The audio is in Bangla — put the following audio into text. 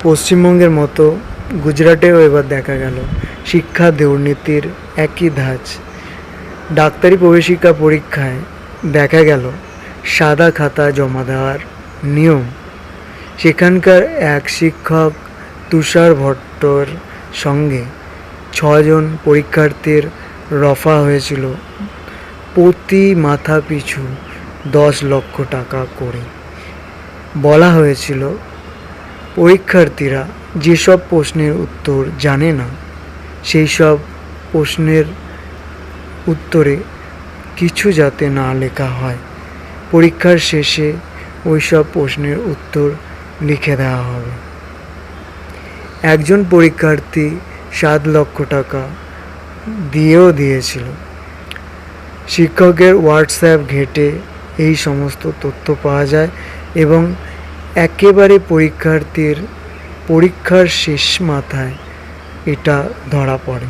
পশ্চিমবঙ্গের মতো গুজরাটেও এবার দেখা গেল শিক্ষা দুর্নীতির একই ধাঁচ। ডাক্তারি প্রবেশিকা পরীক্ষায় দেখা গেল সাদা খাতা জমা দেওয়ার নিয়ম। সেখানকার এক শিক্ষক তুষার ভট্টর সঙ্গে 6জন পরীক্ষার্থীর রফা হয়েছিল প্রতি মাথা পিছু 10 লক্ষ টাকা করে। বলা হয়েছিল পরীক্ষার্থীরা যেসব প্রশ্নের উত্তর জানে না সেই সব প্রশ্নের উত্তরে কিছু যাতে না লেখা হয়, পরীক্ষার শেষে ওই সব প্রশ্নের উত্তর লিখে দেওয়া হবে। একজন পরীক্ষার্থী 7 লক্ষ টাকা দিয়েও দিয়েছিল। শিক্ষকের হোয়াটসঅ্যাপ ঘেঁটে এই সমস্ত তথ্য পাওয়া যায় এবং একেবারে পরীক্ষার্থীর পরীক্ষার শেষ মাথায় এটা ধরা পড়ে।